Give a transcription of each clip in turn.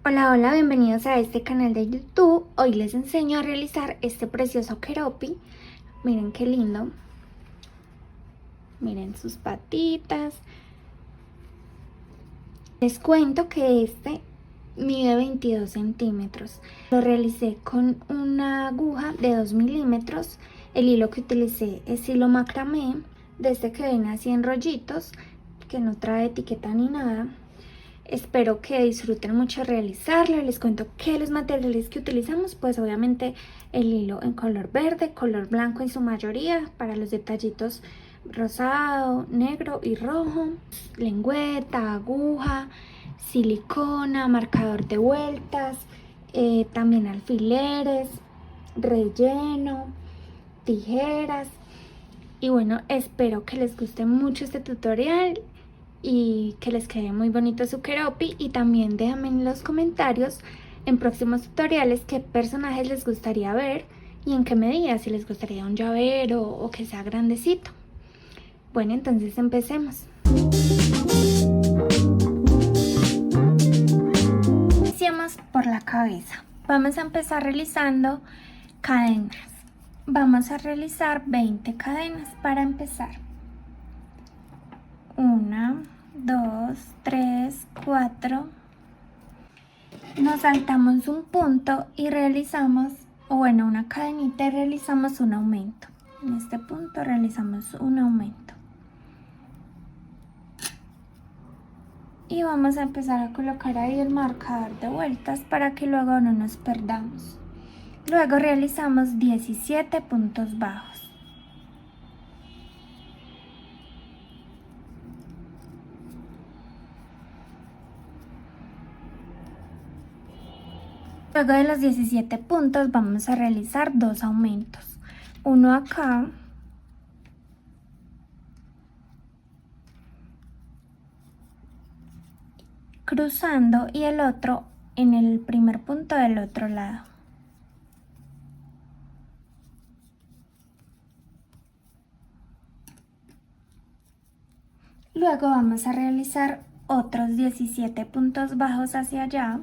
Hola, hola, bienvenidos a este canal de YouTube. Hoy les enseño a realizar este precioso keropi. Miren qué lindo. Miren sus patitas. Les cuento que este mide 22 centímetros. Lo realicé con una aguja de 2 milímetros. El hilo que utilicé es hilo macramé, de este que viene así en rollitos, que no trae etiqueta ni nada. Espero que disfruten mucho realizarlo. Les cuento que los materiales que utilizamos, pues obviamente el hilo en color verde, color blanco en su mayoría, para los detallitos rosado, negro y rojo, lengüeta, aguja, silicona, marcador de vueltas, también alfileres, relleno, tijeras. Y bueno, espero que les guste mucho este tutorial y que les quede muy bonito su keropi. Y también déjenme en los comentarios en próximos tutoriales qué personajes les gustaría ver y en qué medida, si les gustaría un llavero o que sea grandecito. Bueno, entonces empecemos. Iniciamos por la cabeza. Vamos a empezar realizando cadenas. Vamos a realizar 20 cadenas para empezar. 1, 2, 3, 4. Nos saltamos un punto y realizamos, o bueno, una cadenita y realizamos un aumento. En este punto realizamos un aumento. Y vamos a empezar a colocar ahí el marcador de vueltas para que luego no nos perdamos. Luego realizamos 17 puntos bajos. Luego de los 17 puntos vamos a realizar dos aumentos. Uno acá cruzando y el otro en el primer punto del otro lado. Luego vamos a realizar otros 17 puntos bajos hacia allá.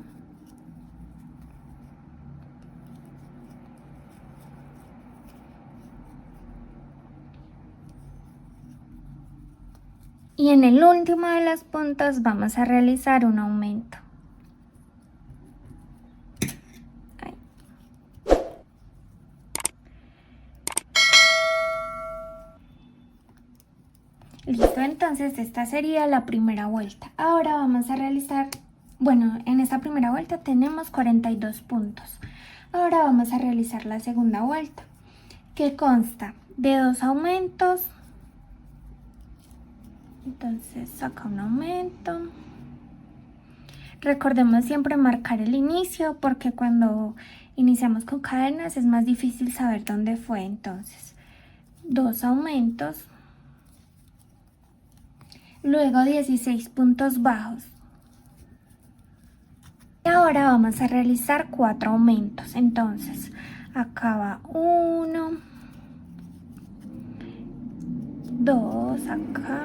Y en el último de los puntos vamos a realizar un aumento. Ahí. Listo, entonces esta sería la primera vuelta. Ahora vamos a realizar, bueno, en esta primera vuelta tenemos 42 puntos. Ahora vamos a realizar la segunda vuelta, que consta de dos aumentos. Entonces saca un aumento. Recordemos siempre marcar el inicio, porque cuando iniciamos con cadenas es más difícil saber dónde fue. Entonces, dos aumentos. Luego 16 puntos bajos. Y ahora vamos a realizar 4 aumentos. Entonces, acá va 1, 2, acá,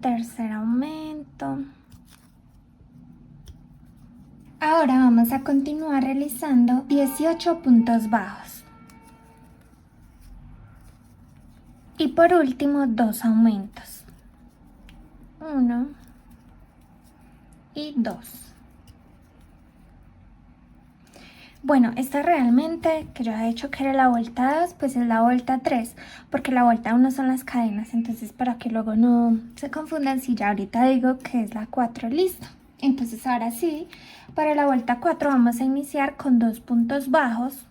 tercer aumento. Ahora vamos a continuar realizando 18 puntos bajos. Y por último, dos aumentos. 1 y 2. Bueno, esta realmente que yo he hecho que era la vuelta 2, pues es la vuelta 3, porque la vuelta 1 son las cadenas. Entonces, para que luego no se confundan, si ya ahorita digo que es la 4, listo. Entonces, ahora sí, para la vuelta 4 vamos a iniciar con 2 puntos bajos.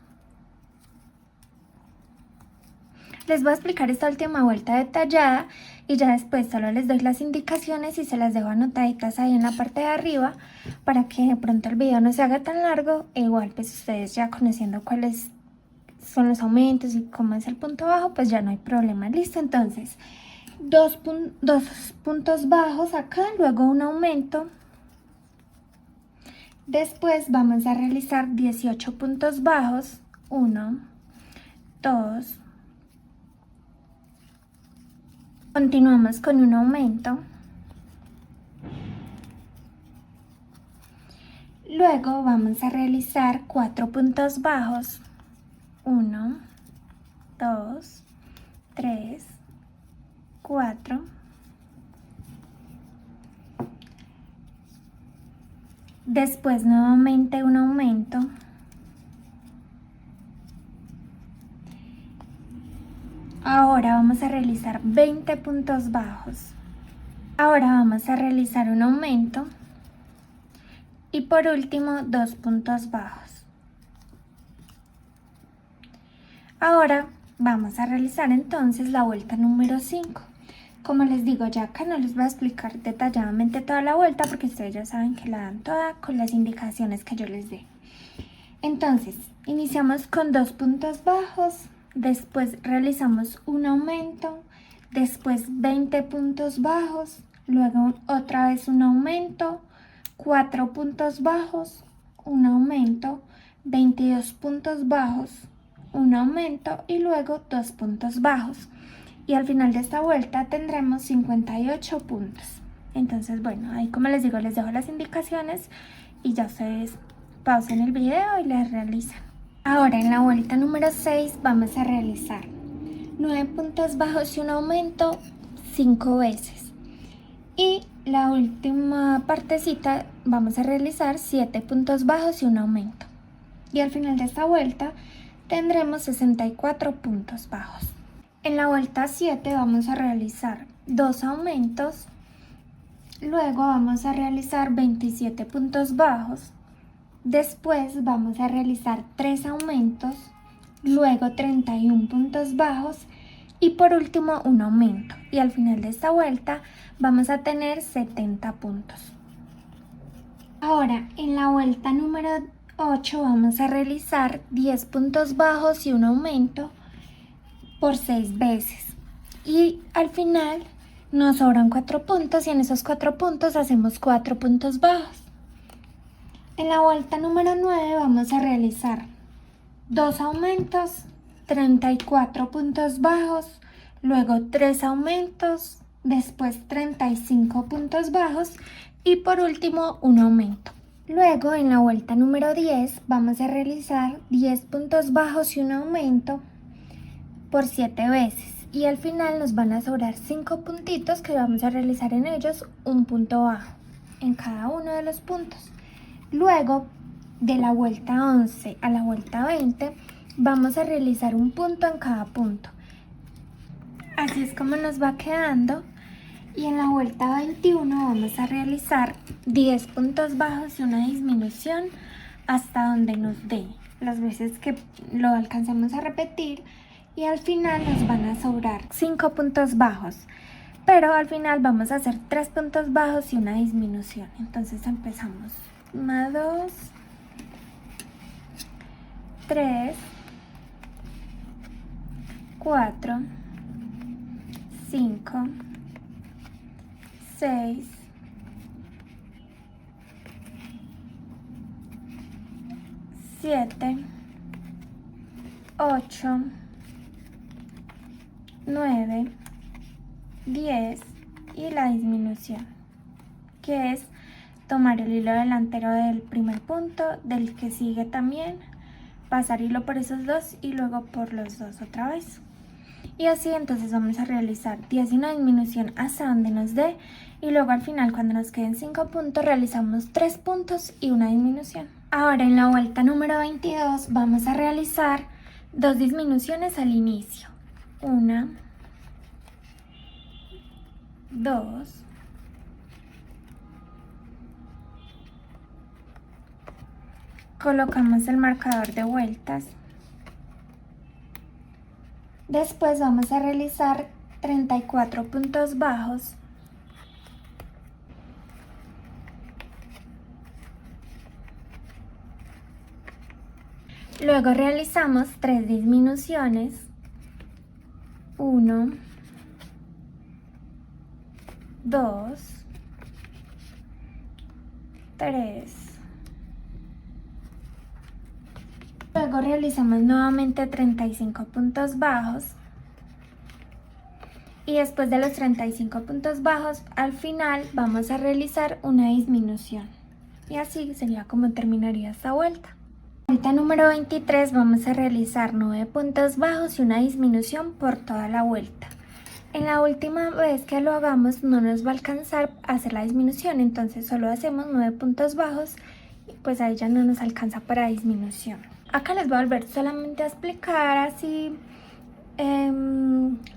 Les voy a explicar esta última vuelta detallada y ya después solo les doy las indicaciones y se las dejo anotaditas ahí en la parte de arriba para que de pronto el video no se haga tan largo. E igual pues ustedes ya conociendo cuáles son los aumentos y cómo es el punto bajo, pues ya no hay problema. Listo, entonces dos puntos bajos acá, luego un aumento. Después vamos a realizar 18 puntos bajos. 1, 2. Continuamos con un aumento. Luego vamos a realizar 4 puntos bajos. 1, 2, 3, 4. Después nuevamente un aumento. Ahora vamos a realizar 20 puntos bajos. Ahora vamos a realizar un aumento. Y por último, 2 puntos bajos. Ahora vamos a realizar entonces la vuelta número 5. Como les digo, ya acá no les voy a explicar detalladamente toda la vuelta porque ustedes ya saben que la dan toda con las indicaciones que yo les dé. Entonces, iniciamos con 2 puntos bajos, después realizamos un aumento, después 20 puntos bajos, luego otra vez un aumento, 4 puntos bajos, un aumento, 22 puntos bajos, un aumento y luego 2 puntos bajos. Y al final de esta vuelta tendremos 58 puntos. Entonces, bueno, ahí como les digo, les dejo las indicaciones y ya ustedes pausen el video y las realizan. Ahora en la vuelta número 6 vamos a realizar 9 puntos bajos y un aumento 5 veces. Y la última partecita vamos a realizar 7 puntos bajos y un aumento. Y al final de esta vuelta tendremos 64 puntos bajos. En la vuelta 7 vamos a realizar 2 aumentos, luego vamos a realizar 27 puntos bajos, después vamos a realizar 3 aumentos, luego 31 puntos bajos y por último un aumento. Y al final de esta vuelta vamos a tener 70 puntos. Ahora en la vuelta número 8 vamos a realizar 10 puntos bajos y un aumento por 6 veces. Y al final nos sobran 4 puntos y en esos 4 puntos hacemos 4 puntos bajos. En la vuelta número 9 vamos a realizar 2 aumentos, 34 puntos bajos, luego 3 aumentos, después 35 puntos bajos y por último un aumento. Luego en la vuelta número 10 vamos a realizar 10 puntos bajos y un aumento por 7 veces y al final nos van a sobrar 5 puntitos que vamos a realizar en ellos un punto bajo en cada uno de los puntos. Luego de la vuelta 11 a la vuelta 20 vamos a realizar un punto en cada punto. Así es como nos va quedando. Y en la vuelta 21 vamos a realizar 10 puntos bajos y una disminución hasta donde nos dé, las veces que lo alcancemos a repetir. Y al final nos van a sobrar 5 puntos bajos, pero al final vamos a hacer 3 puntos bajos y una disminución. Entonces empezamos 1, 2, 3, 4, 5, 6, 7, 8, 9, 10 y la disminución, que es tomar el hilo delantero del primer punto, del que sigue también, pasar hilo por esos dos y luego por los dos otra vez. Y así entonces vamos a realizar 10 y una disminución hasta donde nos dé y luego al final cuando nos queden 5 puntos realizamos 3 puntos y una disminución. Ahora en la vuelta número 22 vamos a realizar 2 disminuciones al inicio. 1, 2, colocamos el marcador de vueltas. Después vamos a realizar 34 puntos bajos. Luego realizamos 3 disminuciones. 1, 2, 3. Luego realizamos nuevamente 35 puntos bajos. Y después de los 35 puntos bajos, al final vamos a realizar una disminución. Y así sería como terminaría esta vuelta. Vuelta número 23 vamos a realizar 9 puntos bajos y una disminución por toda la vuelta. En la última vez que lo hagamos no nos va a alcanzar a hacer la disminución, entonces solo hacemos 9 puntos bajos y pues ahí ya no nos alcanza para disminución. Acá les voy a volver solamente a explicar así,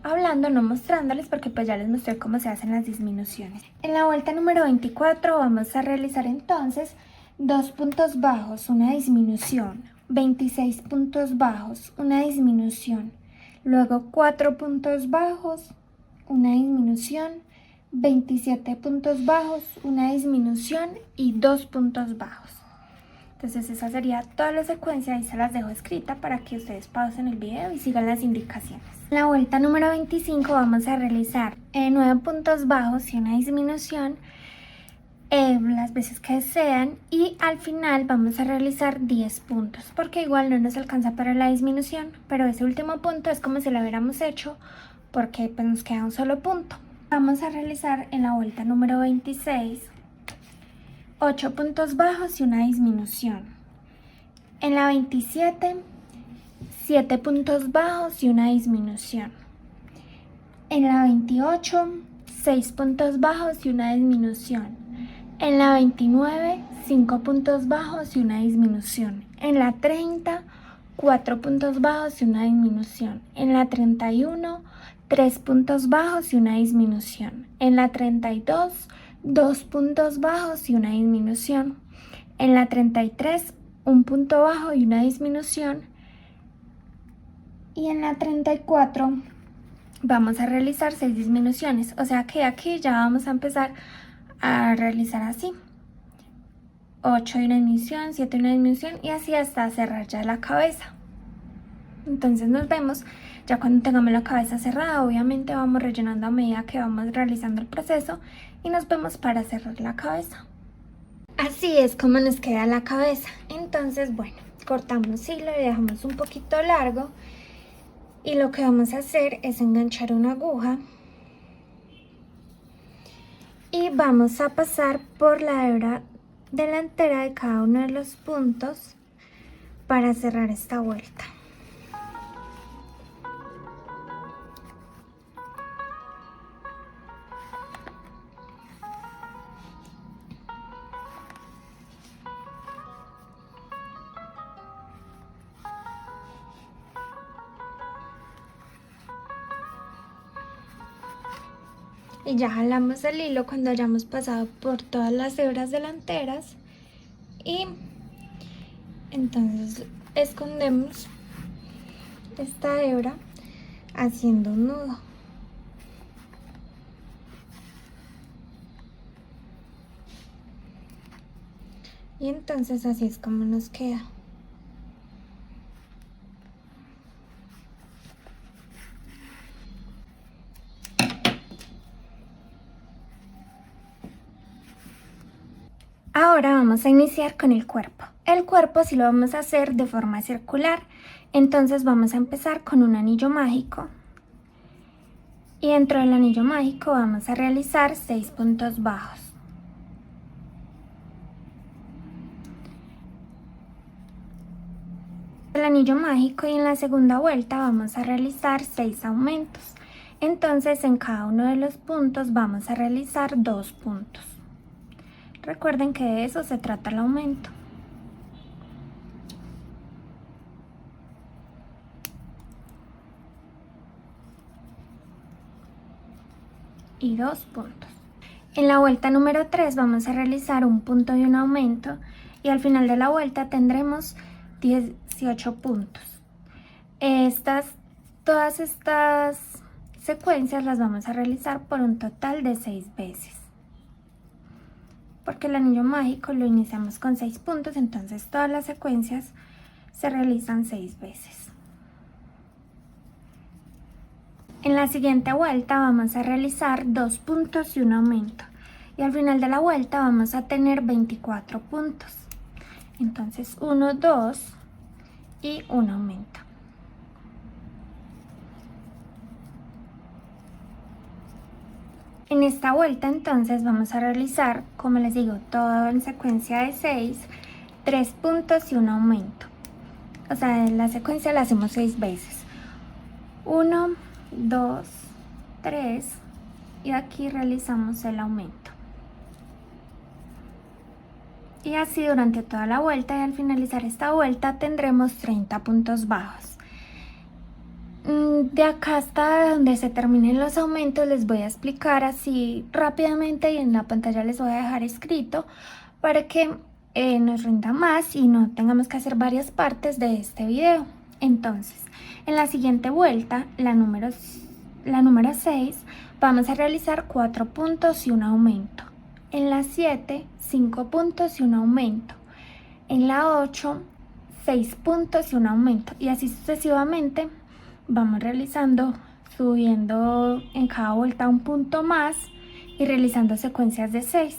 hablando, no mostrándoles, porque pues ya les mostré cómo se hacen las disminuciones. En la vuelta número 24 vamos a realizar entonces 2 puntos bajos, una disminución, 26 puntos bajos, una disminución, luego 4 puntos bajos, una disminución, 27 puntos bajos, una disminución y 2 puntos bajos. Entonces esa sería toda la secuencia y se las dejo escrita para que ustedes pausen el video y sigan las indicaciones. En la vuelta número 25 vamos a realizar 9 puntos bajos y una disminución, las veces que sean, y al final vamos a realizar 10 puntos porque igual no nos alcanza para la disminución, pero ese último punto es como si lo hubiéramos hecho porque pues nos queda un solo punto. Vamos a realizar en la vuelta número 26 8 puntos bajos y una disminución. En la 27 7 puntos bajos y una disminución. En la 28 6 puntos bajos y una disminución. En la 29 5 puntos bajos y una disminución. En la 30 4 puntos bajos y una disminución. En la 31 3 puntos bajos y una disminución. En la 32 2 puntos bajos y una disminución. En la 33 un punto bajo y una disminución. Y en la 34 vamos a realizar 6 disminuciones, o sea que aquí ya vamos a empezar a realizar así: 8 y una disminución, 7 y una disminución, y así hasta cerrar ya la cabeza. Entonces nos vemos ya cuando tengamos la cabeza cerrada. Obviamente vamos rellenando a medida que vamos realizando el proceso y nos vemos para cerrar la cabeza. Así es como nos queda la cabeza. Entonces, bueno, cortamos hilo y dejamos un poquito largo, y lo que vamos a hacer es enganchar una aguja y vamos a pasar por la hebra delantera de cada uno de los puntos para cerrar esta vuelta. Y ya jalamos el hilo cuando hayamos pasado por todas las hebras delanteras, y entonces escondemos esta hebra haciendo un nudo. Y entonces así es como nos queda. Ahora vamos a iniciar con el cuerpo. El cuerpo sí lo vamos a hacer de forma circular, entonces vamos a empezar con un anillo mágico. Y dentro del anillo mágico vamos a realizar 6 puntos bajos. El anillo mágico, y en la segunda vuelta vamos a realizar 6 aumentos. Entonces en cada uno de los puntos vamos a realizar 2 puntos. Recuerden que de eso se trata el aumento. Y 2 puntos. En la vuelta número 3 vamos a realizar un punto y un aumento, y al final de la vuelta tendremos 18 puntos. Todas estas secuencias las vamos a realizar por un total de 6 veces. Porque el anillo mágico lo iniciamos con 6 puntos, entonces todas las secuencias se realizan 6 veces. En la siguiente vuelta vamos a realizar 2 puntos y un aumento, y al final de la vuelta vamos a tener 24 puntos. Entonces 1, 2 y un aumento. En esta vuelta entonces vamos a realizar, como les digo, todo en secuencia de 6, 3 puntos y un aumento. O sea, en la secuencia la hacemos 6 veces. 1, 2, 3 y aquí realizamos el aumento. Y así durante toda la vuelta, y al finalizar esta vuelta tendremos 30 puntos bajos. De acá hasta donde se terminen los aumentos les voy a explicar así rápidamente y en la pantalla les voy a dejar escrito para que nos rinda más y no tengamos que hacer varias partes de este video. Entonces, en la siguiente vuelta, la número 6, vamos a realizar 4 puntos y un aumento. En la 7, 5 puntos y un aumento. En la 8, 6 puntos y un aumento. Y así sucesivamente vamos realizando, subiendo en cada vuelta un punto más y realizando secuencias de 6.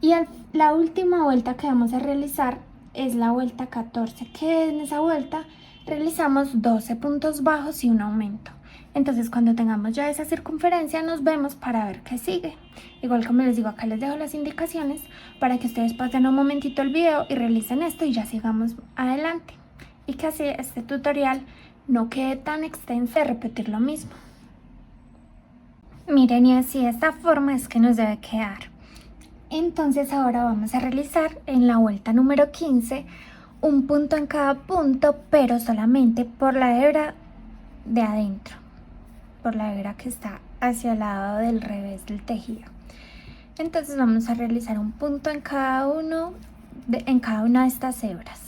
Y la última vuelta que vamos a realizar es la vuelta 14, que en esa vuelta realizamos 12 puntos bajos y un aumento. Entonces cuando tengamos ya esa circunferencia nos vemos para ver qué sigue. Igual como les digo, acá les dejo las indicaciones para que ustedes pasen un momentito el video y realicen esto y ya sigamos adelante. Y que así este tutorial no quede tan extenso de repetir lo mismo. Miren, y así de esta forma es que nos debe quedar. Entonces ahora vamos a realizar en la vuelta número 15 un punto en cada punto, pero solamente por la hebra de adentro, por la hebra que está hacia el lado del revés del tejido. Entonces vamos a realizar un punto en cada una de estas hebras.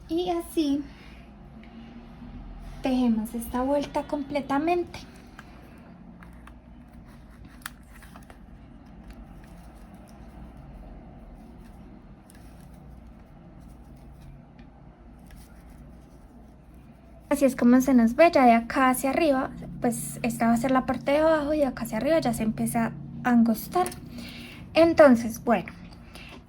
Y así tejemos esta vuelta completamente. Así es como se nos ve, ya de acá hacia arriba, pues esta va a ser la parte de abajo y de acá hacia arriba ya se empieza a angostar. Entonces, bueno,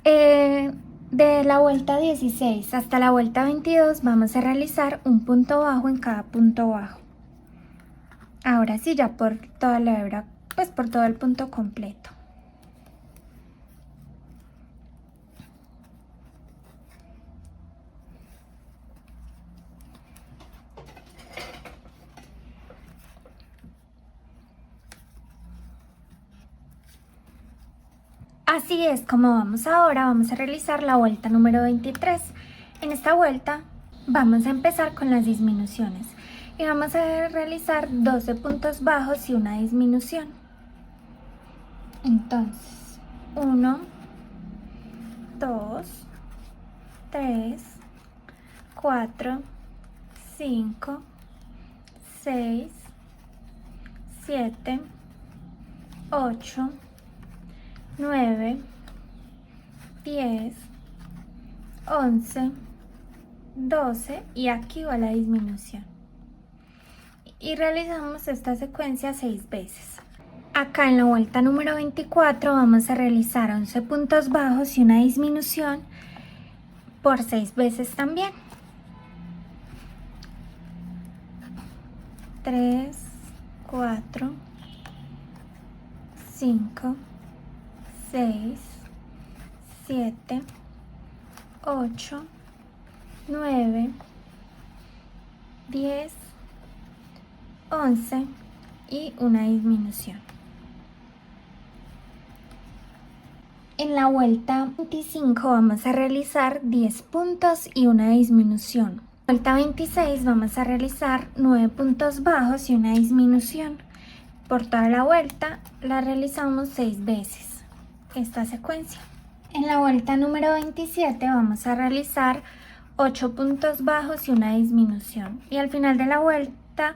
de la vuelta 16 hasta la vuelta 22 vamos a realizar un punto bajo en cada punto bajo. Ahora sí, ya por toda la hebra, pues por todo el punto completo. Así es como vamos ahora, vamos a realizar la vuelta número 23. En esta vuelta vamos a empezar con las disminuciones y vamos a realizar 12 puntos bajos y una disminución. Entonces, 1, 2, 3, 4, 5, 6, 7, 8, 9, 10, 11, 12 y aquí va la disminución. Y realizamos esta secuencia 6 veces. Acá en la vuelta número 24 vamos a realizar 11 puntos bajos y una disminución por 6 veces también. 3, 4, 5, 6, 7, 8, 9, 10, 11 y una disminución. En la vuelta 25 vamos a realizar 10 puntos y una disminución. En la vuelta 26 vamos a realizar 9 puntos bajos y una disminución. Por toda la vuelta la realizamos 6 veces esta secuencia. En la vuelta número 27 vamos a realizar 8 puntos bajos y una disminución. Y al final de la vuelta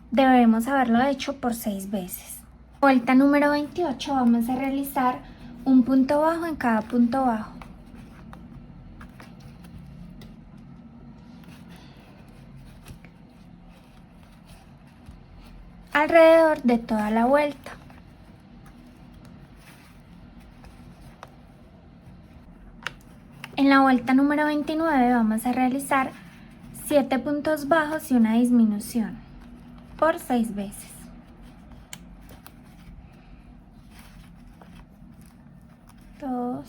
debemos haberlo hecho por 6 veces. Vuelta número 28 vamos a realizar un punto bajo en cada punto bajo. Alrededor de toda la vuelta. En la vuelta número 29 vamos a realizar 7 puntos bajos y una disminución por 6 veces. 2,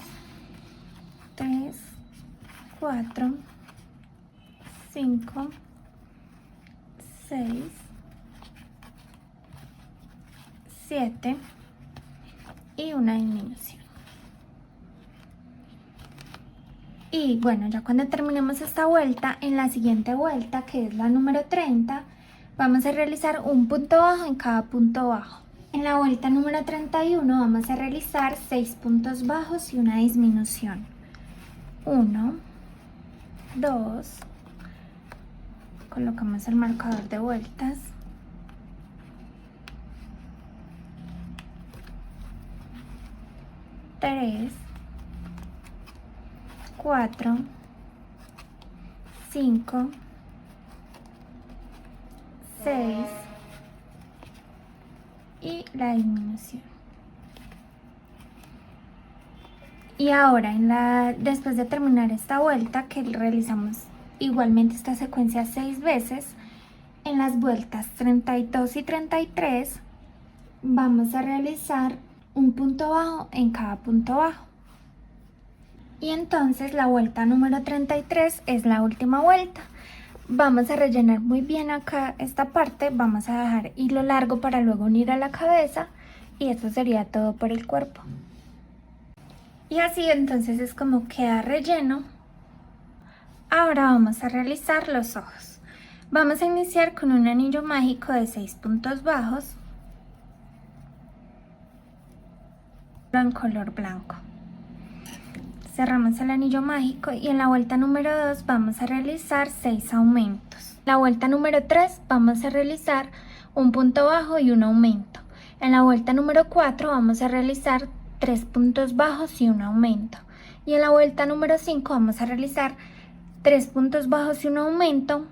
3, 4, 5, 6, 7 y una disminución. Y bueno, ya cuando terminemos esta vuelta, en la siguiente vuelta, que es la número 30, vamos a realizar un punto bajo en cada punto bajo. En la vuelta número 31 vamos a realizar 6 puntos bajos y una disminución. 1, 2, colocamos el marcador de vueltas. 3, 4, 5, 6 y la disminución. Y ahora después de terminar esta vuelta, que realizamos igualmente esta secuencia 6 veces, en las vueltas 32 y 33 vamos a realizar un punto bajo en cada punto bajo. Y entonces la vuelta número 33 es la última vuelta. Vamos a rellenar muy bien acá esta parte, vamos a dejar hilo largo para luego unir a la cabeza, y esto sería todo por el cuerpo. Y así entonces es como queda relleno. Ahora vamos a realizar los ojos. Vamos a iniciar con un anillo mágico de 6 puntos bajos en color blanco. Cerramos el anillo mágico y en la vuelta número 2 vamos a realizar 6 aumentos. En la vuelta número 3 vamos a realizar un punto bajo y un aumento. En la vuelta número 4 vamos a realizar 3 puntos bajos y un aumento. Y en la vuelta número 5 vamos a realizar 3 puntos bajos y un aumento.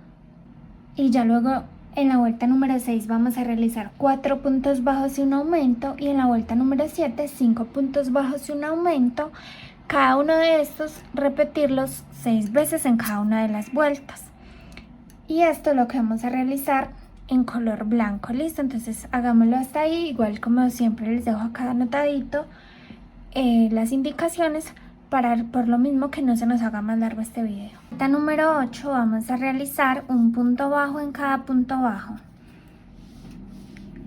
Y ya luego en la vuelta número 6 vamos a realizar 4 puntos bajos y un aumento. Y en la vuelta número 7 5 puntos bajos y un aumento. Cada uno de estos repetirlos 6 veces en cada una de las vueltas. Y esto es lo que vamos a realizar en color blanco. Listo, entonces hagámoslo hasta ahí. Igual como siempre les dejo acá anotadito las indicaciones para por lo mismo que no se nos haga más largo este video. Vuelta número 8 vamos a realizar un punto bajo en cada punto bajo.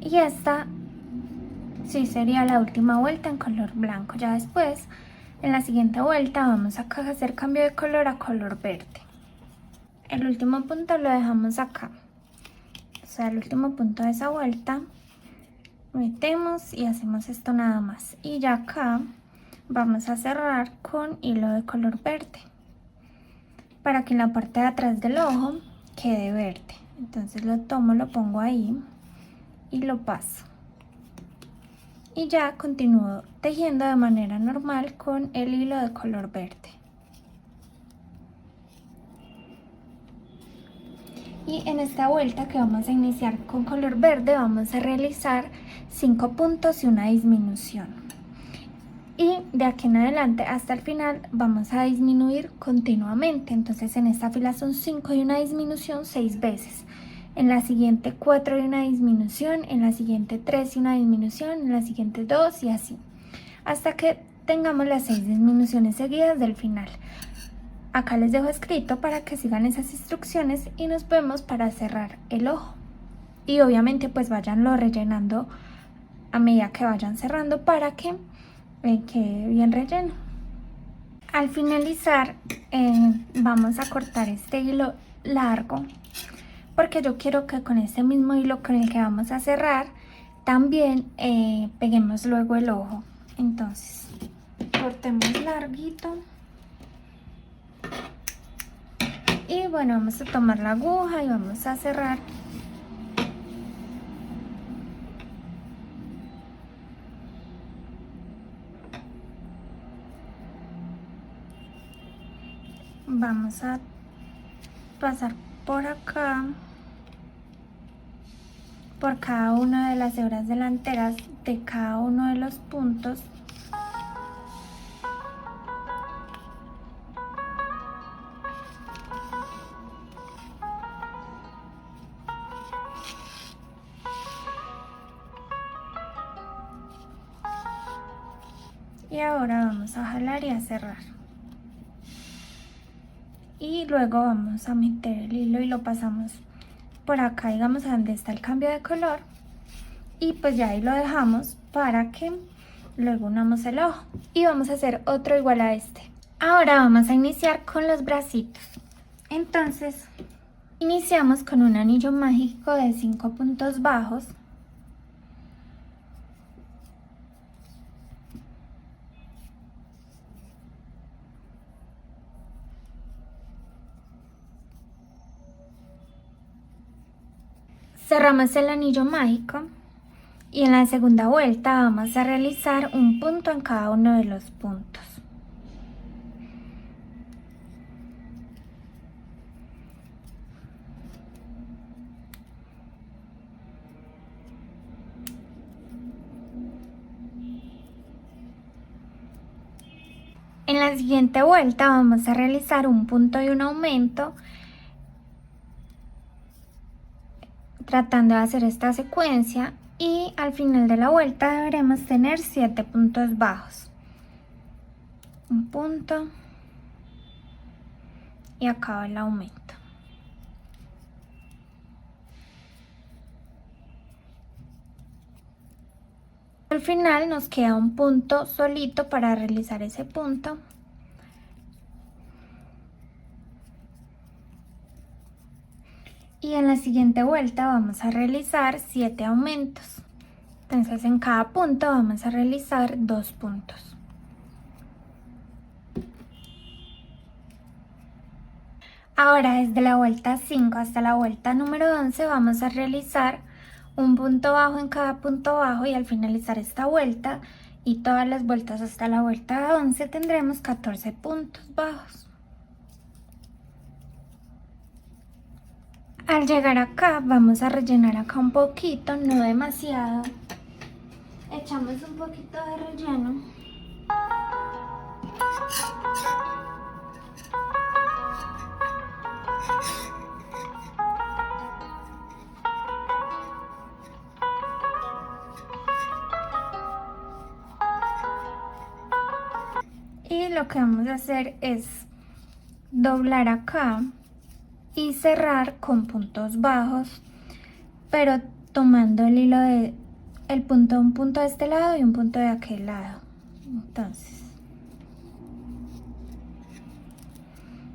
Y esta sí sería la última vuelta en color blanco. Ya después, en la siguiente vuelta vamos a hacer cambio de color a color verde. El último punto lo dejamos acá, o sea, el último punto de esa vuelta. Metemos y hacemos esto nada más. Y ya acá vamos a cerrar con hilo de color verde, para que en la parte de atrás del ojo quede verde. Entonces lo tomo, lo pongo ahí y lo paso. Y ya continúo tejiendo de manera normal con el hilo de color verde. Y en esta vuelta que vamos a iniciar con color verde vamos a realizar 5 puntos y una disminución. Y de aquí en adelante hasta el final vamos a disminuir continuamente. Entonces en esta fila son 5 y una disminución 6 veces. En la siguiente 4 y una disminución, en la siguiente 3 y una disminución, en la siguiente 2 y así. Hasta que tengamos las 6 disminuciones seguidas del final. Acá les dejo escrito para que sigan esas instrucciones y nos vemos para cerrar el ojo. Y obviamente pues vayanlo rellenando a medida que vayan cerrando para que quede bien relleno. Al finalizar vamos a cortar este hilo largo, porque yo quiero que con este mismo hilo con el que vamos a cerrar también peguemos luego el ojo. Entonces cortemos larguito. Y bueno, vamos a tomar la aguja y vamos a cerrar. Vamos a pasar por acá, por cada una de las hebras delanteras de cada uno de los puntos. Y ahora vamos a jalar y a cerrar. Y luego vamos a meter el hilo y lo pasamos por acá, digamos, a donde está el cambio de color. Y pues ya ahí lo dejamos para que luego unamos el ojo. Y vamos a hacer otro igual a este. Ahora vamos a iniciar con los bracitos. Entonces, iniciamos con un anillo mágico de 5 puntos bajos. Cerramos el anillo mágico y en la segunda vuelta vamos a realizar un punto en cada uno de los puntos. En la siguiente vuelta vamos a realizar un punto y un aumento, tratando de hacer esta secuencia, y al final de la vuelta deberemos tener 7 puntos bajos. Un punto y acaba el aumento. Al final nos queda un punto solito para realizar ese punto. Y en la siguiente vuelta vamos a realizar 7 aumentos. Entonces en cada punto vamos a realizar 2 puntos. Ahora desde la vuelta 5 hasta la vuelta número 11 vamos a realizar un punto bajo en cada punto bajo, y al finalizar esta vuelta y todas las vueltas hasta la vuelta 11 tendremos 14 puntos bajos. Al llegar acá vamos a rellenar acá un poquito, no demasiado. Echamos un poquito de relleno. Y lo que vamos a hacer es doblar acá y cerrar con puntos bajos, pero tomando el hilo de un punto de este lado y un punto de aquel lado. Entonces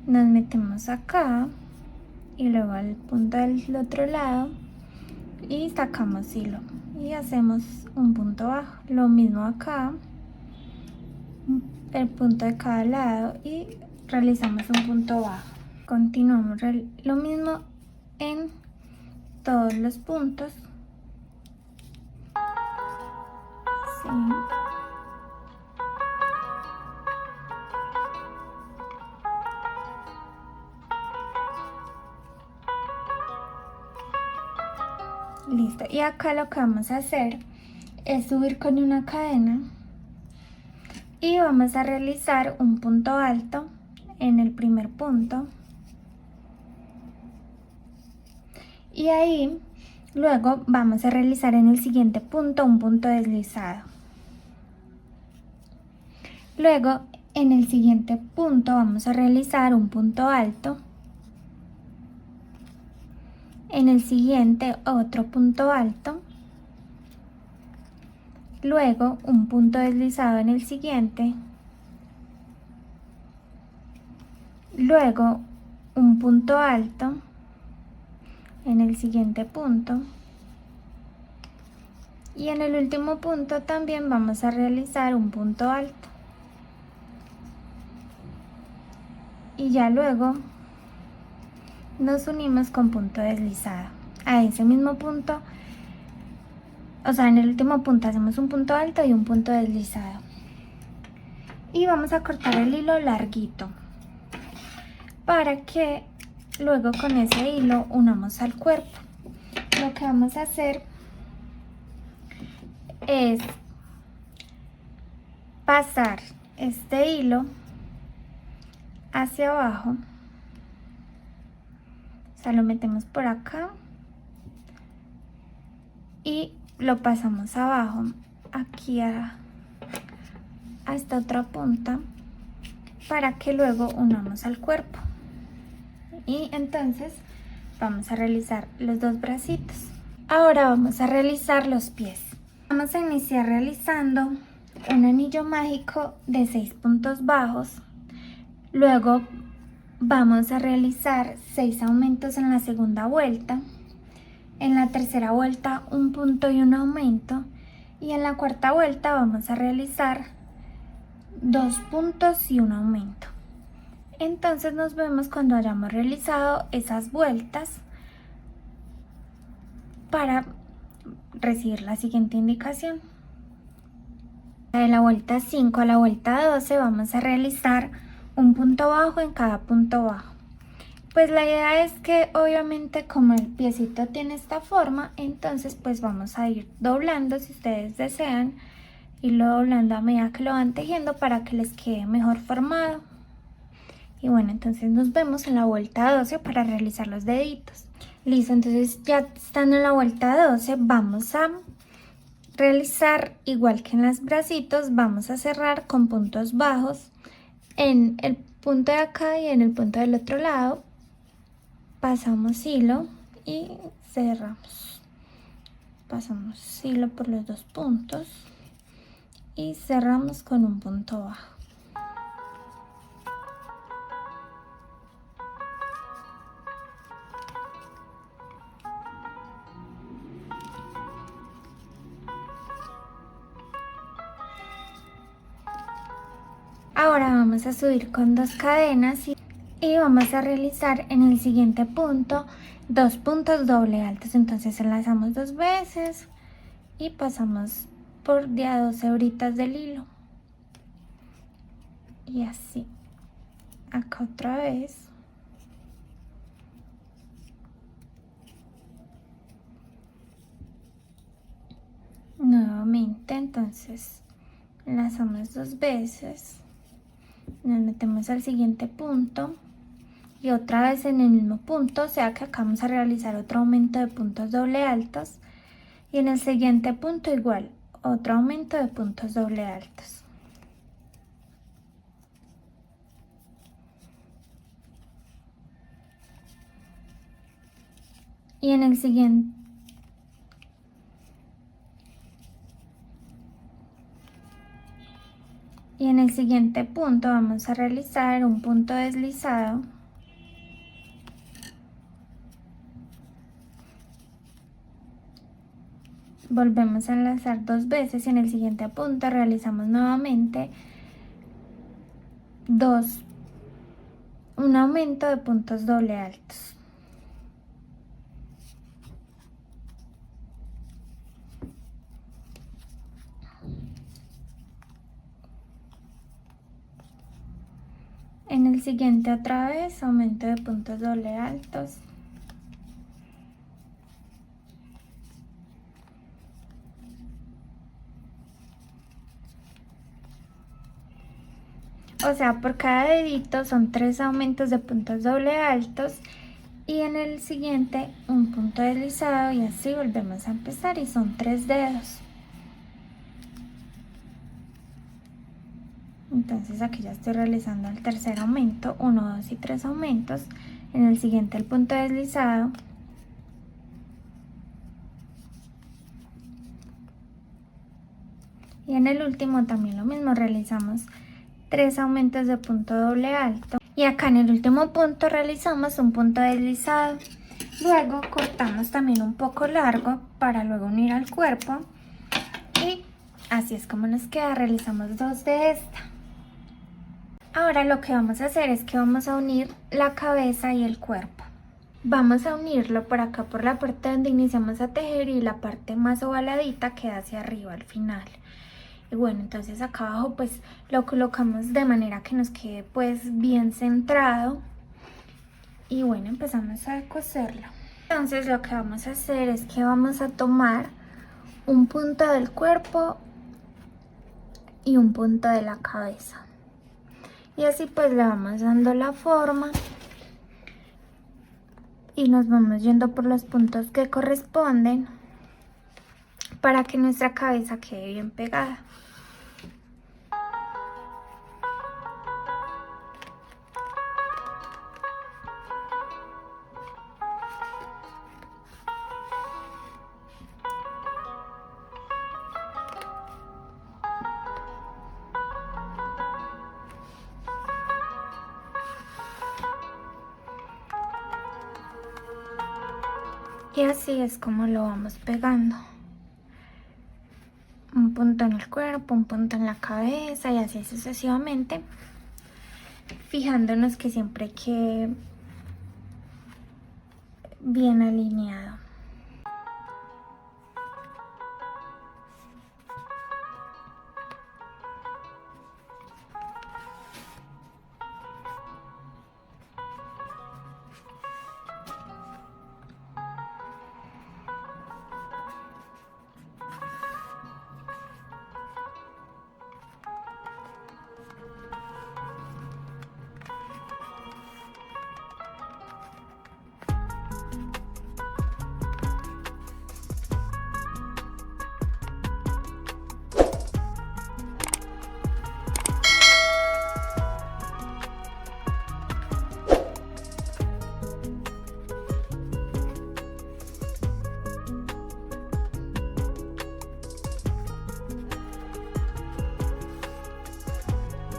nos metemos acá y luego al punto del otro lado y sacamos hilo y hacemos un punto bajo. Lo mismo acá, el punto de cada lado, y realizamos un punto bajo. Continuamos lo mismo en todos los puntos. Sí. Listo, y acá lo que vamos a hacer es subir con una cadena y vamos a realizar un punto alto en el primer punto, y ahí luego vamos a realizar en el siguiente punto un punto deslizado. Luego en el siguiente punto vamos a realizar un punto alto, en el siguiente otro punto alto, luego un punto deslizado en el siguiente, luego un punto alto en el siguiente punto, y en el último punto también vamos a realizar un punto alto, y ya luego nos unimos con punto deslizado a ese mismo punto. O sea, en el último punto hacemos un punto alto y un punto deslizado, y vamos a cortar el hilo larguito para que luego con ese hilo unamos al cuerpo. Lo que vamos a hacer es pasar este hilo hacia abajo, o sea, lo metemos por acá y lo pasamos abajo, aquí a esta otra punta para que luego unamos al cuerpo. Y entonces vamos a realizar los dos bracitos. Ahora vamos a realizar los pies. Vamos a iniciar realizando un anillo mágico de 6 puntos bajos. Luego vamos a realizar 6 aumentos en la segunda vuelta. En la tercera vuelta un punto y un aumento. Y en la cuarta vuelta vamos a realizar 2 puntos y un aumento. Entonces nos vemos cuando hayamos realizado esas vueltas para recibir la siguiente indicación. De la vuelta 5 a la vuelta 12 vamos a realizar un punto bajo en cada punto bajo. Pues la idea es que obviamente como el piecito tiene esta forma, entonces pues vamos a ir doblando, si ustedes desean, irlo doblando a medida que lo van tejiendo para que les quede mejor formado. Y bueno, entonces nos vemos en la vuelta 12 para realizar los deditos. Listo, entonces ya estando en la vuelta 12 vamos a realizar igual que en los bracitos, vamos a cerrar con puntos bajos en el punto de acá y en el punto del otro lado. Pasamos hilo y cerramos. Pasamos hilo por los dos puntos y cerramos con un punto bajo. Ahora vamos a subir con 2 cadenas y vamos a realizar en el siguiente punto 2 puntos doble altos. Entonces enlazamos 2 veces y pasamos por de a 2 hebritas del hilo. Y así. Acá otra vez. Nuevamente, entonces enlazamos 2 veces. Nos metemos al siguiente punto y otra vez en el mismo punto, o sea que acá vamos a realizar otro aumento de puntos doble altos y en el siguiente punto igual otro aumento de puntos doble altos. Y en el siguiente punto vamos a realizar un punto deslizado. Volvemos a enlazar 2 veces y en el siguiente punto realizamos nuevamente un aumento de puntos doble altos. En el siguiente otra vez aumento de puntos doble altos. O sea, por cada dedito son 3 aumentos de puntos doble altos y en el siguiente un punto deslizado y así volvemos a empezar y son 3 dedos. Entonces aquí ya estoy realizando el tercer aumento, 1, 2 y 3 aumentos. En el siguiente el punto deslizado. Y en el último también lo mismo, realizamos 3 aumentos de punto doble alto. Y acá en el último punto realizamos un punto deslizado. Luego cortamos también un poco largo para luego unir al cuerpo. Y así es como nos queda, realizamos 2 de esta. Ahora lo que vamos a hacer es que vamos a unir la cabeza y el cuerpo. Vamos a unirlo por acá, por la parte donde iniciamos a tejer y la parte más ovaladita queda hacia arriba al final. Y bueno, entonces acá abajo pues lo colocamos de manera que nos quede pues bien centrado. Y bueno, empezamos a coserlo. Entonces lo que vamos a hacer es que vamos a tomar un punto del cuerpo y un punto de la cabeza. Y así pues le vamos dando la forma y nos vamos yendo por los puntos que corresponden para que nuestra cabeza quede bien pegada. Y así es como lo vamos pegando. Un punto en el cuerpo, un punto en la cabeza y así sucesivamente. Fijándonos que siempre quede bien alineado.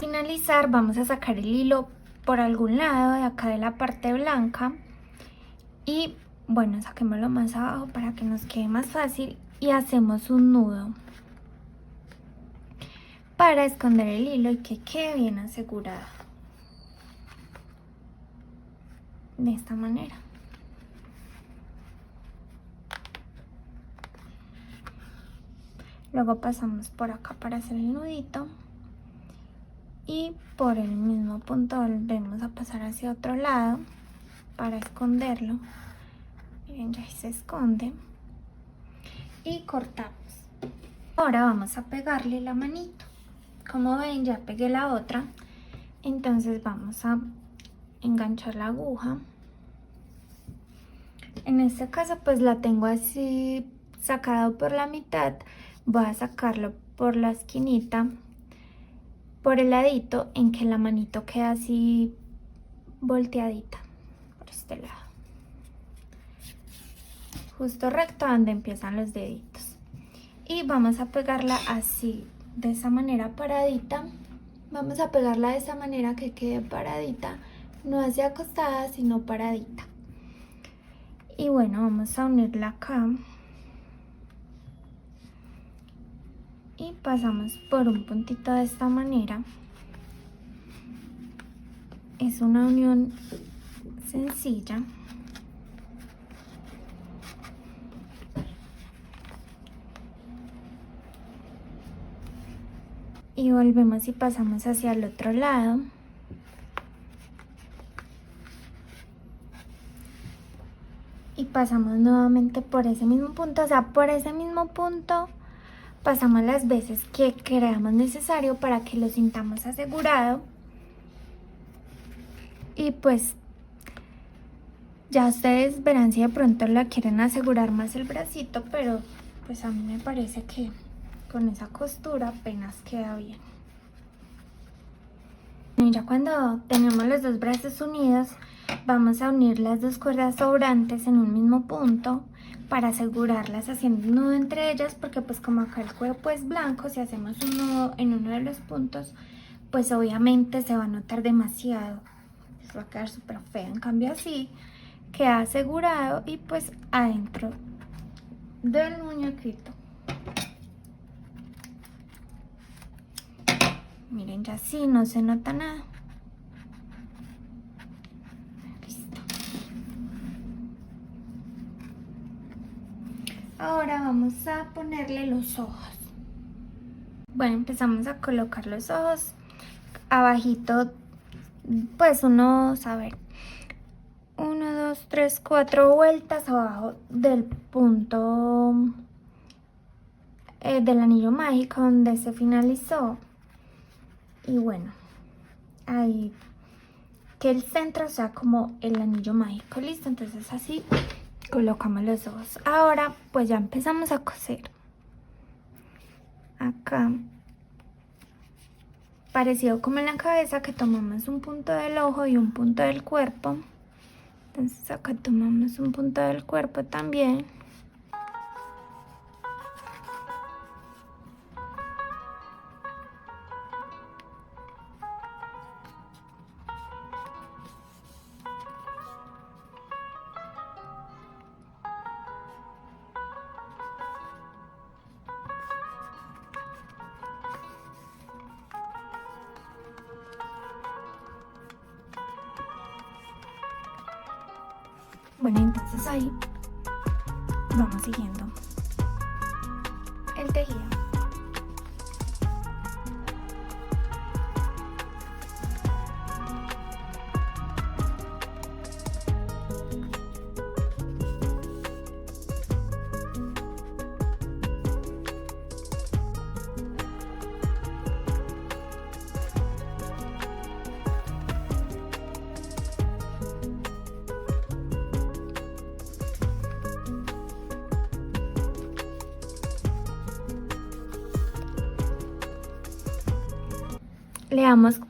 Finalizar, vamos a sacar el hilo por algún lado de acá de la parte blanca y bueno, saquémoslo más abajo para que nos quede más fácil y hacemos un nudo para esconder el hilo y que quede bien asegurado de esta manera. Luego pasamos por acá para hacer el nudito y por el mismo punto volvemos a pasar hacia otro lado para esconderlo. Miren, ya se esconde y cortamos. Ahora vamos a pegarle la manito. Como ven, ya pegué la otra, entonces vamos a enganchar la aguja. En este caso pues la tengo así sacado por la mitad. Voy a sacarlo por la esquinita, por el ladito en que la manito queda así volteadita por este lado, justo recto donde empiezan los deditos, y vamos a pegarla así, de esa manera paradita. Vamos a pegarla de esa manera que quede paradita, no hacia acostada sino paradita. Y bueno, vamos a unirla acá y pasamos por un puntito de esta manera. Es una unión sencilla. Y volvemos y pasamos hacia el otro lado. Y pasamos nuevamente por ese mismo punto, o sea, por ese mismo punto pasamos las veces que creamos necesario para que lo sintamos asegurado. Y pues ya ustedes verán si de pronto la quieren asegurar más el bracito, pero pues a mí me parece que con esa costura apenas queda bien. Y ya cuando tenemos los dos brazos unidos, vamos a unir las dos cuerdas sobrantes en un mismo punto para asegurarlas haciendo un nudo entre ellas, porque pues como acá el cuerpo es blanco, si hacemos un nudo en uno de los puntos, pues obviamente se va a notar demasiado, va a quedar súper feo. En cambio así queda asegurado y pues adentro del muñequito. Miren, ya así no se nota nada. Listo. Ahora vamos a ponerle los ojos. Bueno, empezamos a colocar los ojos abajito, pues unos, a ver, 1, 2, 3, 4 vueltas abajo del punto del anillo mágico donde se finalizó. Y bueno, ahí que el centro sea como el anillo mágico. Listo, entonces así colocamos los ojos. Ahora pues ya empezamos a coser. Acá, parecido como en la cabeza, que tomamos un punto del ojo y un punto del cuerpo. Entonces acá tomamos un punto del cuerpo también. Bueno, entonces ahí vamos siguiendo el tejido. Le damos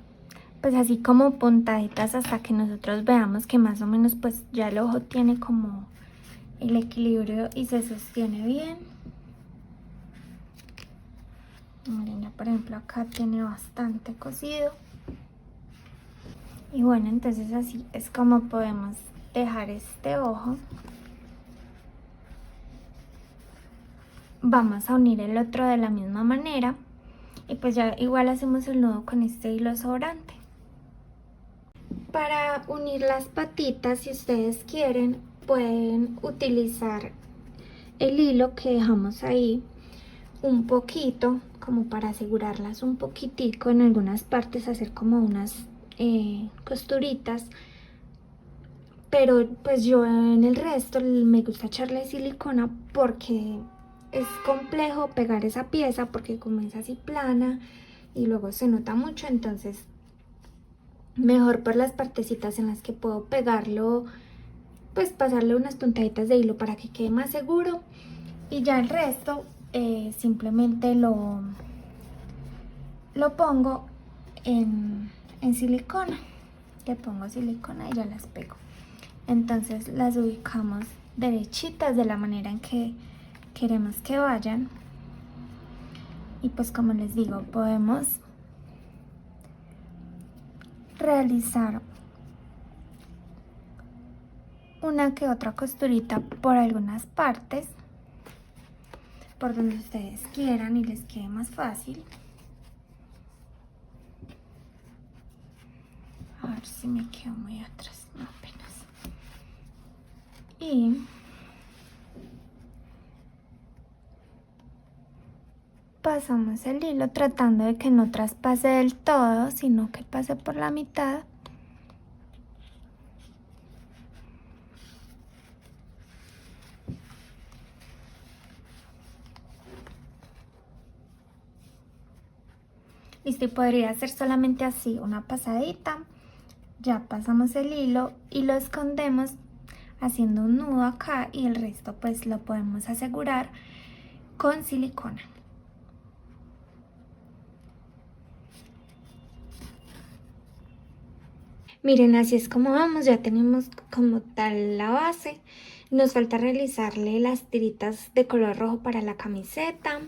pues así como puntaditas hasta que nosotros veamos que más o menos pues ya el ojo tiene como el equilibrio y se sostiene bien. Miren, ya por ejemplo acá tiene bastante cosido. Y bueno, entonces así es como podemos dejar este ojo. Vamos a unir el otro de la misma manera. Y pues ya igual hacemos el nudo con este hilo sobrante. Para unir las patitas, si ustedes quieren, pueden utilizar el hilo que dejamos ahí un poquito, como para asegurarlas un poquitico en algunas partes, hacer como unas costuritas. Pero pues yo en el resto me gusta echarle silicona porque es complejo pegar esa pieza porque como es así plana y luego se nota mucho, entonces mejor por las partecitas en las que puedo pegarlo, pues pasarle unas puntaditas de hilo para que quede más seguro. Y ya el resto simplemente lo pongo en silicona. Le pongo silicona y ya las pego. Entonces las ubicamos derechitas de la manera en que queremos que vayan. Y pues como les digo, podemos realizar una que otra costurita por algunas partes, por donde ustedes quieran y les quede más fácil. A ver si me quedo muy atrás, no, apenas. Y pasamos el hilo tratando de que no traspase del todo, sino que pase por la mitad. Listo, y podría ser solamente así, una pasadita. Ya pasamos el hilo y lo escondemos haciendo un nudo acá y el resto pues lo podemos asegurar con silicona. Miren, así es como vamos, ya tenemos como tal la base. Nos falta realizarle las tiritas de color rojo para la camiseta.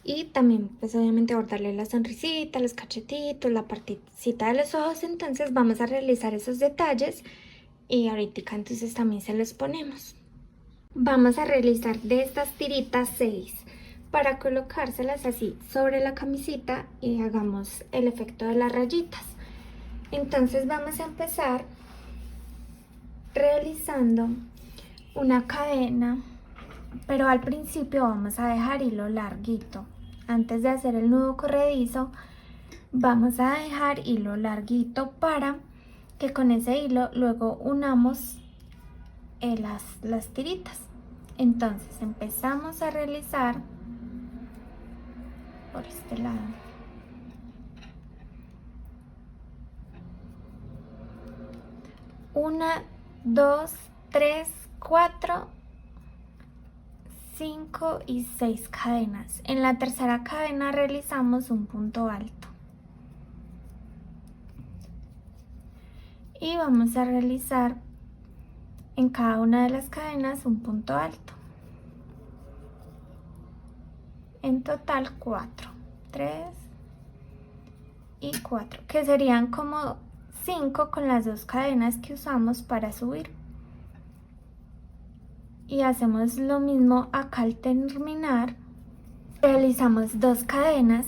Y también pues obviamente bordarle la sonrisita, los cachetitos, la partecita de los ojos. Entonces vamos a realizar esos detalles y ahorita entonces también se los ponemos. Vamos a realizar de estas tiritas 6 para colocárselas así sobre la camisita y hagamos el efecto de las rayitas. Entonces vamos a empezar realizando una cadena, pero al principio vamos a dejar hilo larguito. Antes de hacer el nudo corredizo vamos a dejar hilo larguito para que con ese hilo luego unamos las tiritas. Entonces empezamos a realizar por este lado. Una, 2, 3, 4, 5 y 6 cadenas. En la tercera cadena realizamos un punto alto. Y vamos a realizar en cada una de las cadenas un punto alto. En total 4, 3 y 4, que serían como 5 con las 2 cadenas que usamos para subir. Y hacemos lo mismo acá al terminar. Realizamos 2 cadenas,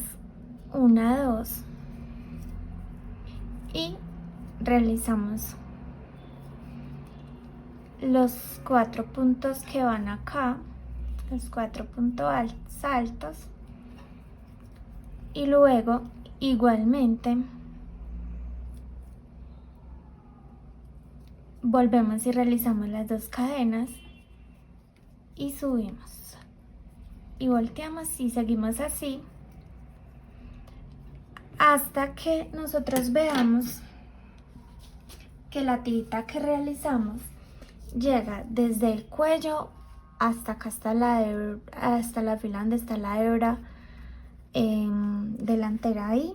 1, 2 y realizamos los 4 puntos que van acá, los 4 puntos altos, y luego igualmente volvemos y realizamos las 2 cadenas y subimos y volteamos y seguimos así hasta que nosotros veamos que la tirita que realizamos llega desde el cuello hasta acá, hasta la fila donde está la hebra delantera ahí.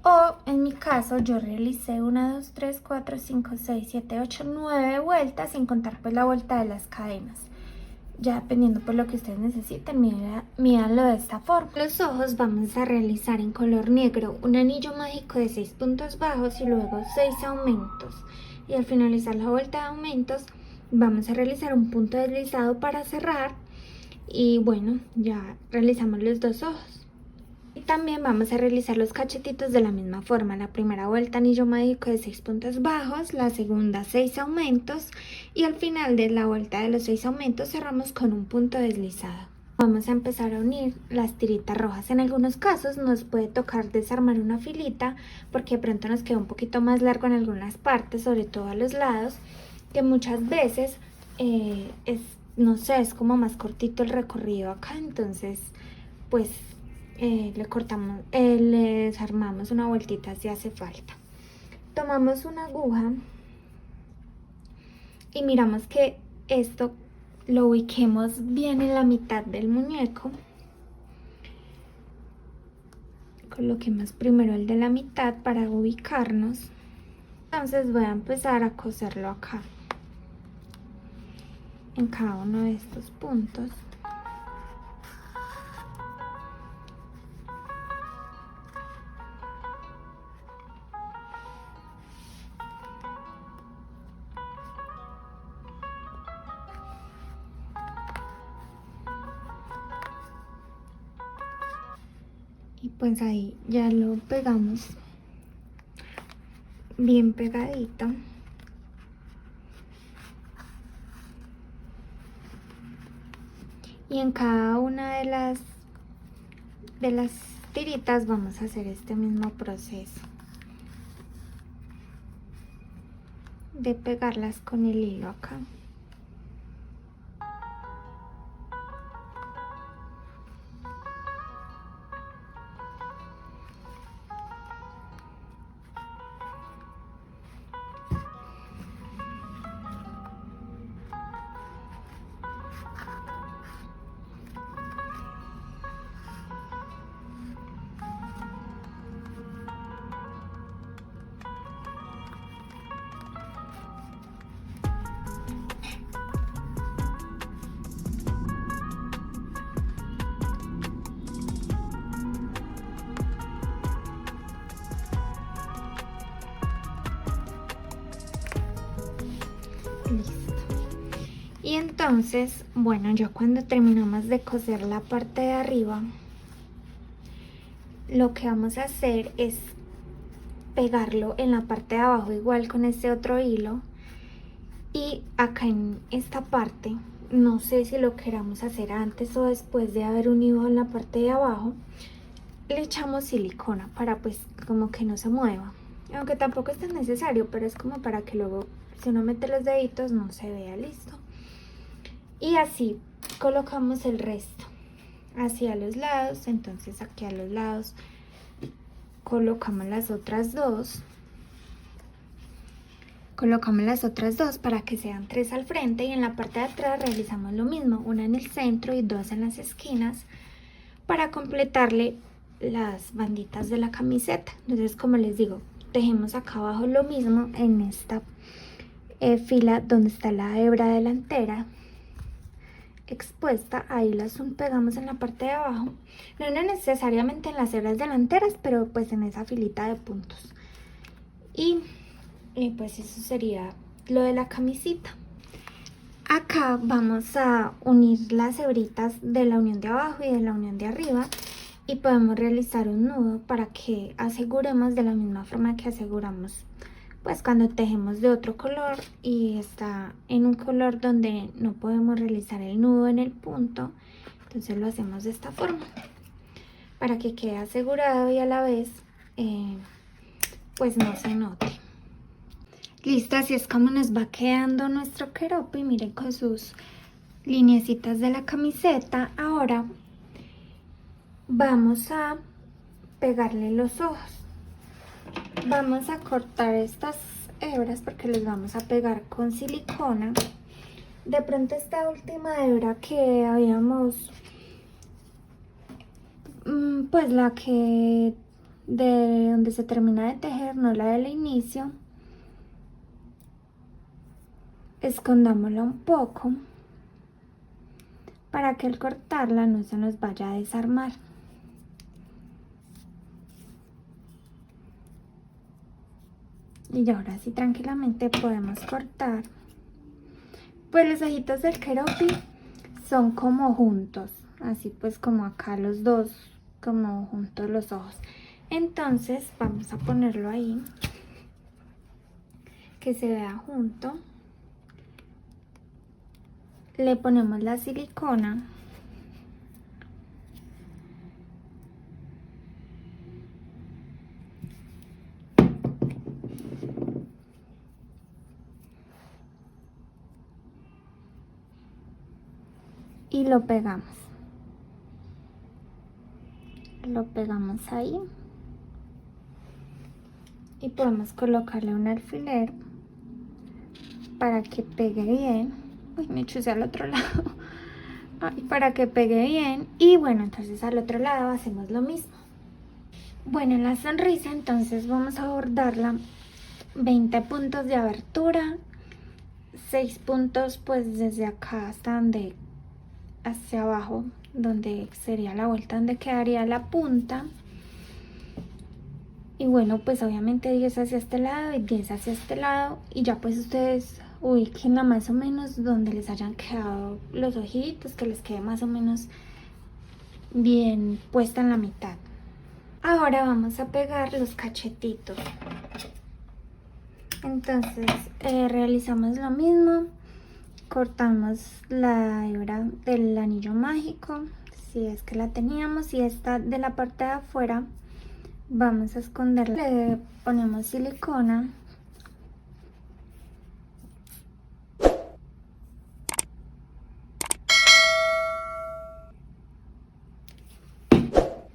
O en mi caso yo realicé 1, 2, 3, 4, 5, 6, 7, 8, 9 vueltas, sin contar pues la vuelta de las cadenas. Ya dependiendo por lo que ustedes necesiten, mídanlo de esta forma. Los ojos vamos a realizar en color negro un anillo mágico de 6 puntos bajos y luego 6 aumentos. Y al finalizar la vuelta de aumentos vamos a realizar un punto deslizado para cerrar. Y bueno, ya realizamos los 2 ojos. Y también vamos a realizar los cachetitos de la misma forma. La primera vuelta anillo mágico de 6 puntos bajos, la segunda 6 aumentos y al final de la vuelta de los 6 aumentos cerramos con un punto deslizado. Vamos a empezar a unir las tiritas rojas. En algunos casos nos puede tocar desarmar una filita porque de pronto nos queda un poquito más largo en algunas partes, sobre todo a los lados, que muchas veces no sé, es como más cortito el recorrido acá, entonces pues le desarmamos una vueltita si hace falta. Tomamos una aguja y miramos que esto lo ubiquemos bien en la mitad del muñeco. Coloquemos primero el de la mitad para ubicarnos. Entonces voy a empezar a coserlo acá, en cada uno de estos puntos. Y pues ahí ya lo pegamos bien pegadito. Y en cada una de las tiritas vamos a hacer este mismo proceso de pegarlas con el hilo acá. Listo. Y entonces, bueno, ya cuando terminamos de coser la parte de arriba, lo que vamos a hacer es pegarlo en la parte de abajo igual con este otro hilo. Y acá en esta parte, no sé si lo queramos hacer antes o después de haber unido en la parte de abajo, le echamos silicona para pues como que no se mueva. Aunque tampoco es tan necesario, pero es como para que luego si uno mete los deditos no se vea. Listo. Y así colocamos el resto hacia los lados. Entonces aquí a los lados colocamos las otras dos. Colocamos las otras dos para que sean 3 al frente y en la parte de atrás realizamos lo mismo, una en el centro y 2 en las esquinas para completarle las banditas de la camiseta. Entonces, como les digo, tejemos acá abajo lo mismo en esta fila donde está la hebra delantera expuesta, ahí las pegamos en la parte de abajo, no necesariamente en las hebras delanteras, pero pues en esa filita de puntos. Y pues eso sería lo de la camisita. Acá vamos a unir las hebritas de la unión de abajo y de la unión de arriba y podemos realizar un nudo para que aseguremos de la misma forma que aseguramos pues cuando tejemos de otro color y está en un color donde no podemos realizar el nudo en el punto, entonces lo hacemos de esta forma para que quede asegurado y a la vez pues no se note. Listo, así es como nos va quedando nuestro keroppi. Miren, con sus lineecitas de la camiseta. Ahora vamos a pegarle los ojos. Vamos a cortar estas hebras porque les vamos a pegar con silicona. De pronto esta última hebra que habíamos, pues la que de donde se termina de tejer, no la del inicio, escondámosla un poco para que al cortarla no se nos vaya a desarmar. Y ahora sí tranquilamente podemos cortar. Pues los ojitos del keroppi son como juntos, así pues como acá los dos, como juntos los ojos. Entonces vamos a ponerlo ahí, que se vea junto. Le ponemos la silicona. Y lo pegamos. Lo pegamos ahí. Y podemos colocarle un alfiler para que pegue bien. Uy, me chusé al otro lado. Ay, para que pegue bien. Y bueno, entonces al otro lado hacemos lo mismo. Bueno, en la sonrisa entonces vamos a bordarla 20 puntos de abertura, 6 puntos pues desde acá hasta donde, hacia abajo, donde sería la vuelta, donde quedaría la punta. Y bueno, pues obviamente 10 hacia este lado y 10 hacia este lado. Y ya pues ustedes ubiquen más o menos donde les hayan quedado los ojitos, que les quede más o menos bien puesta en la mitad. Ahora vamos a pegar los cachetitos. Entonces realizamos lo mismo. Cortamos la hebra del anillo mágico, si es que la teníamos, y esta de la parte de afuera vamos a esconderla. Le ponemos silicona.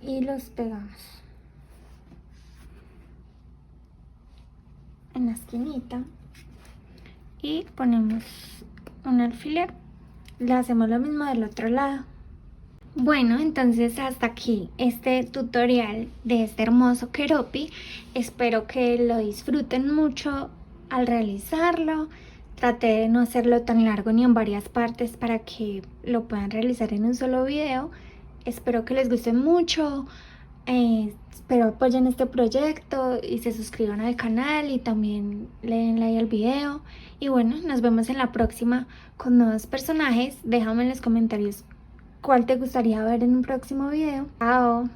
Y los pegamos en la esquinita y ponemos un alfiler. Le hacemos lo mismo del otro lado. Bueno, entonces hasta aquí este tutorial de este hermoso keroppi. Espero que lo disfruten mucho al realizarlo. Traté de no hacerlo tan largo ni en varias partes para que lo puedan realizar en un solo video. Espero que les guste mucho. Espero apoyen este proyecto y se suscriban al canal y también le den like al video. Y bueno, nos vemos en la próxima con nuevos personajes. Déjame en los comentarios cuál te gustaría ver en un próximo video. Chao.